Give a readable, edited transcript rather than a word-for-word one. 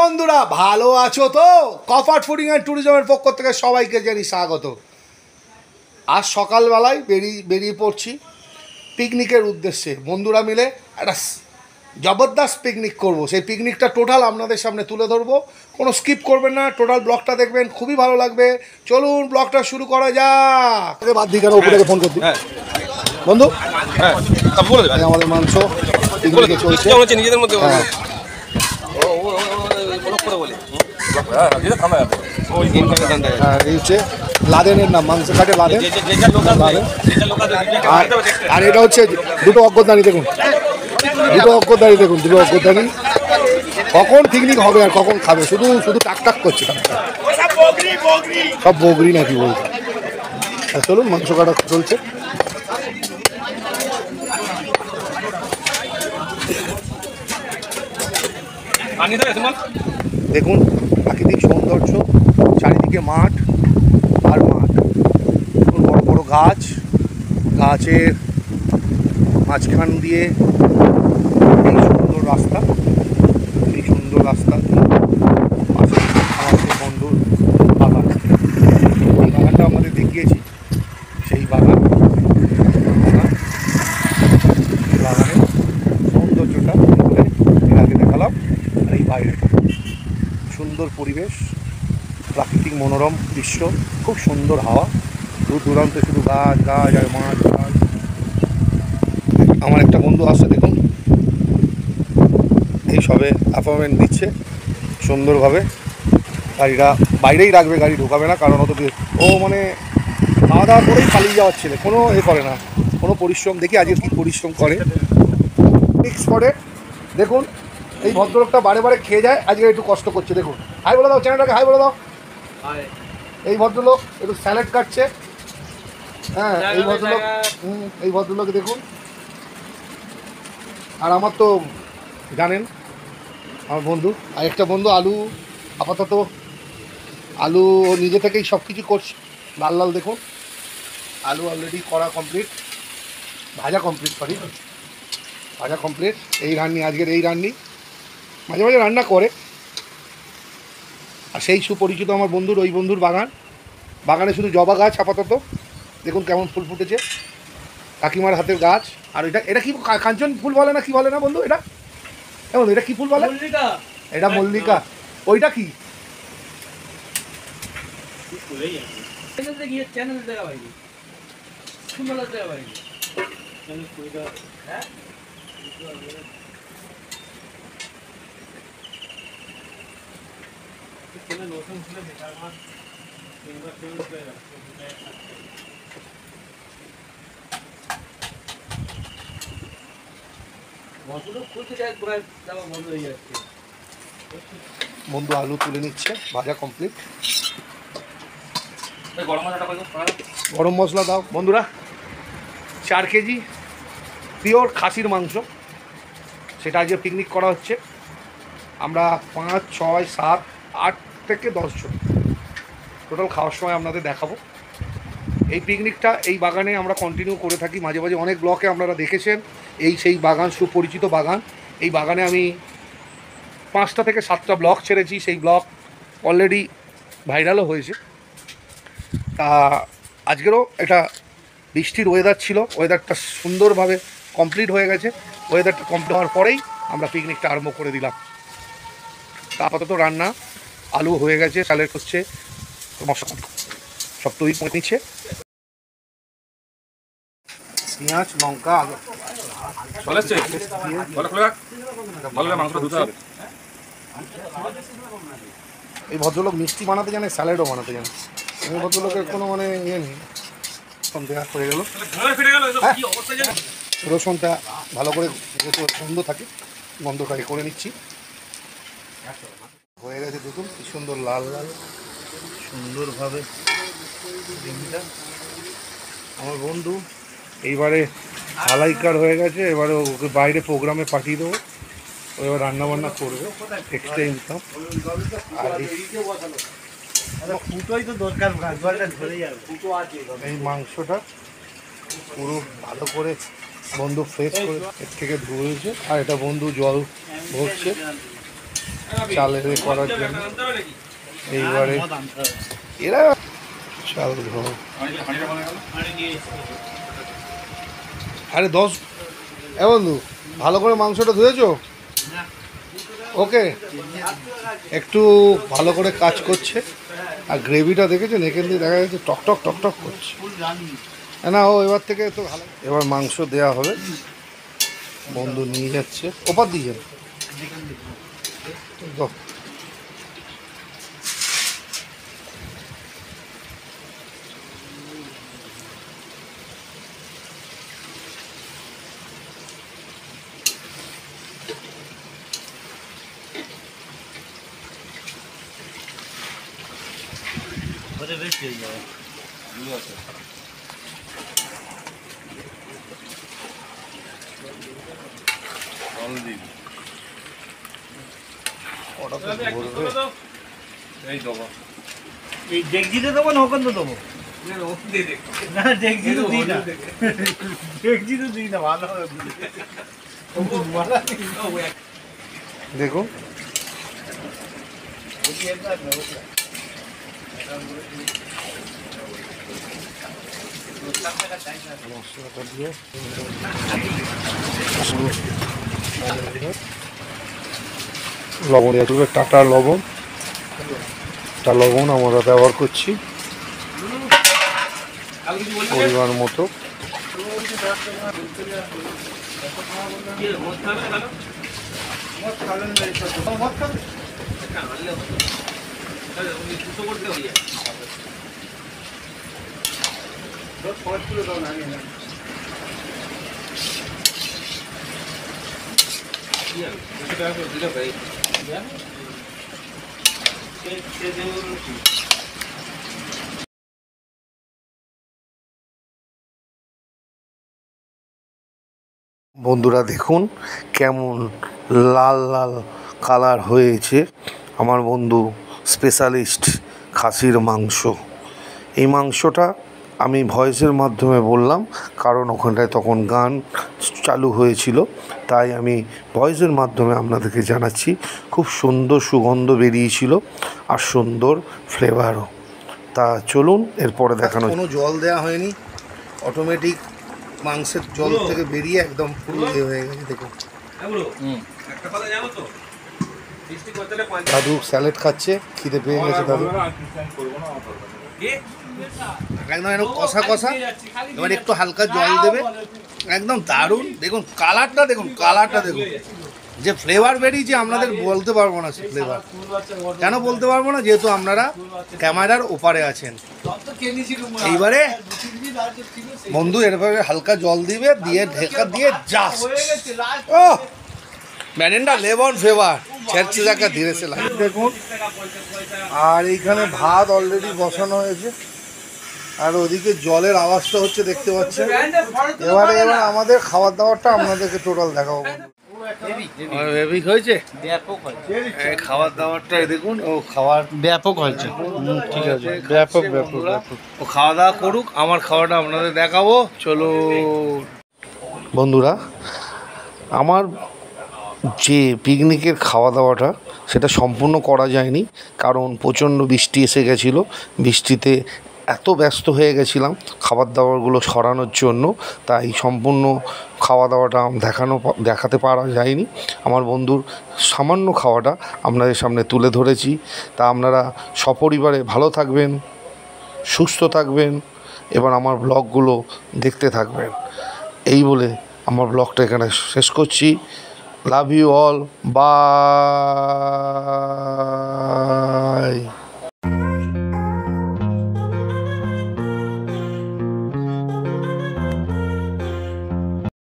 বন্ধুরা ভালো আছো তো? কফার্ট ফুডিং অ্যান্ড ট্যুরিজমের পক্ষ থেকে সবাইকে জানাই স্বাগত। আজ সকালবেলায় বেরিয়ে পড়ছি পিকনিকের উদ্দেশ্যে। বন্ধুরা মিলে একটা জবরদস্ত পিকনিক করব। সেই পিকনিকটা টোটাল আপনাদের সামনে তুলে ধরবো, কোনো স্কিপ করবেন না, টোটাল ব্লগটা দেখবেন, খুবই ভালো লাগবে। চলুন ব্লগটা শুরু করা যাক। বাদ দিই কেন, উপরে ফোন করছি বন্ধু। আমাদের মাংস পিকনিকে চলছে নিজেদের মধ্যে। লাদেনের নাম মাংস কাটে লাদেন। আর এটা হচ্ছে দুটো অজ্ঞদানি, দেখুন দুটো অজ্ঞদানি। কখন পিকনিক হবে আর কখন খাবে, শুধু শুধু টাক টাক করছে। সব বগরি নাকি বলছে। চলুন মাংস কাটা চলছে। দেখুন প্রাকৃতিক সৌন্দর্য, চারিদিকে মাঠ আর মাঠ, বড় বড় গাছ, গাছের মাঝখান দিয়ে এই সুন্দর রাস্তা, পাশে আমাদের বন্ধুর বাগান। এই বাগানটা আমাদের দেখিয়েছি, সেই বাগানের সৌন্দর্যটা এর আগে দেখালাম। আর এই বাইরেটা সুন্দর পরিবেশ, প্রাকৃতিক মনোরম দৃশ্য, খুব সুন্দর হাওয়া, দূর দূরান্তে শুধু গাছ গাছ আর মাছ গাছ। আমার একটা বন্ধু আসছে, দেখুন এই সবে অ্যাপয়েন্টমেন্ট দিচ্ছে সুন্দরভাবে। গাড়িটা বাইরেই রাখবে, গাড়ি ঢোকাবে না, কারণ ও মানে খাওয়া দাওয়া করেই পালিয়ে যাওয়ার ছেলে, কোনো করে না, কোনো পরিশ্রম। দেখি আজকে কী পরিশ্রম করে। পিক স্পটে দেখুন এই ভদ্রলোকটা বারে বারে খেয়ে যায়, আজকে একটু কষ্ট করছে। দেখুন, হাই বলে দাও, চ্যানেলটাকে হাই বলে দাও। এই ভদ্রলোক একটু স্যালাড কাটছে। হ্যাঁ, এই ভদ্রলোক দেখুন। আর আমার তো জানেন আমার বন্ধু, আর একটা বন্ধু আলু, আপাতত আলু নিজে থেকেই সব কিছু করছে। লাল লাল দেখুন, আলু অলরেডি করা কমপ্লিট, ভাজা কমপ্লিট। এই রান্নি, আজকের এই রান্নি মাঝে মাঝে রান্না করে। আর সেই সুপরিচিত আমার বন্ধুর, ওই বন্ধুর বাগানে শুধু জবা গাছ আপাতত। দেখুন কেমন ফুল ফুটেছে, কাকিমার হাতের গাছ। আর এটা কি কাঞ্চন ফুল বলে না, কি বলে না বন্ধু এটা? বন্ধু এটা কি ফুল বলে? এটা মল্লিকা। ওইটা কি? বন্ধু আলু তুলে নিচ্ছে, ভাজা কমপ্লিট। গরম মশলা দাও বন্ধুরা। 4 কেজি পিওর খাসির মাংস, সেটা আজকে পিকনিক করা হচ্ছে। আমরা 5, 6, 7, 8 থেকে 10 জন টোটাল খাওয়ার সময় আপনাদের দেখাবো। এই পিকনিকটা এই বাগানে আমরা কন্টিনিউ করে থাকি মাঝে মাঝে, অনেক ব্লকে আপনারা দেখেছেন। এই সেই বাগান, সুপরিচিত বাগান। এই বাগানে আমি 5টা থেকে 7টা ব্লগ ছেড়েছি, সেই ব্লগ অলরেডি ভাইরালও হয়েছে। তা আজকেরও একটা বৃষ্টির ওয়েদার ছিল, ওয়েদারটা সুন্দরভাবে কমপ্লিট হয়ে গেছে। ওয়েদারটা কমপ্লিট হওয়ার পরেই আমরা পিকনিকটা আরম্ভ করে দিলাম। তা আপাতত রান্না, আলু হয়ে গেছে, স্যালাড হচ্ছে, মশলা সব তৈরি করে নিচ্ছে। পেঁয়াজ, লঙ্কা, আলু এই ভদ্রলোক মিষ্টি বানাতে জানে, স্যালাডও বানাতে জানে। এই ভদ্রলোকের কোনো মানে ইয়ে নেই। দেওয়া হয়ে গেল, রসুনটা ভালো করে গন্ধ থাকে, গন্ধটা করে নিচ্ছি। হয়ে গেছে, দেখুন কি সুন্দর লাল লাল সুন্দরভাবে ডিমটা। আমার বন্ধু এইবারে হালাইকার হয়ে গেছে, এবারে ওকে বাইরে প্রোগ্রামে পাঠিয়ে দেবো, ও এবার রান্নাবান্না করবে, এক্সট্রা ইনকাম। আর এই মাংসটা পুরো ভালো করে বন্ধু ফ্রেশ করে এর থেকে ধুয়েছে, আর এটা বন্ধু জল ভরছে। চালের করার জন্য। এইবারে এরা চাল ধর, আরে 10 বন্ধু ভালো করে মাংসটা ধুয়েছো? ওকে, একটু ভালো করে কাজ করছে। আর গ্রেভিটা দেখেছেন, এখান দিয়ে দেখা যাচ্ছে টকটক টকটক করছে না। ও এবার থেকে তো ভালো। এবার মাংস দেয়া হবে, বন্ধু নিয়ে যাচ্ছে। ওপার দিয়ে যান। এই ডেকজিতে দেবো না ওখান তো দেবো না, ডেকজি তো দিই না, ডেকজি তো দিই না, ভালো হবে। দেখুন মশলাটা দিয়ে লবণ, একটু টাটা লবণ, আমরা ব্যবহার করছি পরিমাণ মতো। বন্ধুরা দেখুন কেমন লাল লাল কালার হয়েছে আমার বন্ধু স্পেশালিস্ট খাসির মাংস। এই মাংসটা আমি ভয়েসের মাধ্যমে বললাম, কারণ ওখানটায় তখন গান চালু হয়েছিল, তাই আমি ভয়েসের মাধ্যমে আপনাদেরকে জানাচ্ছি। খুব সুন্দর সুগন্ধ বেরিয়েছিল আর সুন্দর ফ্লেভারও। তা চলুন এরপরে দেখানো। কোনো জল দেওয়া হয়নি, অটোমেটিক মাংসের জল থেকে বেরিয়ে একদম পুরো হয়ে গেছে। দেখুন দাদু স্যালাড খাচ্ছে, খিদে পেয়ে গেছে দাদু। একদম একদম কষা কষা, এবার একটু হালকা জল দেবে, একদম দারুণ। দেখুন কালারটা, দেখুন কালারটা, দেখুন যে ফ্লেভার বেরিয়েছে আপনাদের বলতে পারবো না। সে ফ্লেভার কেন বলতে পারবো না, যেহেতু আপনারা ক্যামেরার ওপারে আছেন। এইবারে বন্ধু এরপরে হালকা জল দিবে, দিয়ে ঢেকা দিয়ে জাস্ট ও ম্যানেন্ডা লেমন ফ্লেভার ছেড়ছে যাকে ধীরে সে লাগে। দেখুন, আর এইখানে ভাত অলরেডি বসানো হয়েছে, আর ওদিকে জলের আওয়াজটা হচ্ছে, দেখতে পাচ্ছেন। এবার আমাদের খাবার দাবারটা আপনাদেরকে টোটাল দেখাবো। হয়েছে খাবার দাবারটা, দেখুন ও খাবার ব্যাপক হয়েছে। ঠিক আছে, ব্যাপক ব্যাপক ও খাওয়া দাওয়া করুক, আমার খাওয়াটা আপনাদের দেখাবো। চলো বন্ধুরা, আমার যে পিকনিকের খাওয়া দাওয়াটা সেটা সম্পূর্ণ করা যায়নি, কারণ প্রচণ্ড বৃষ্টি এসে গেছিলো। বৃষ্টিতে এত ব্যস্ত হয়ে গেছিলাম খাবার দাবারগুলো সরানোর জন্য, তাই সম্পূর্ণ খাওয়া দাওয়াটা দেখাতে পারা যায়নি। আমার বন্ধুর সামান্য খাওয়াটা আপনাদের সামনে তুলে ধরেছি। তা আপনারা সপরিবারে ভালো থাকবেন, সুস্থ থাকবেন, এবার আমার ব্লগগুলো দেখতে থাকবেন। এই বলে আমার ব্লগটা এখানে শেষ করছি। Love you all. Bye.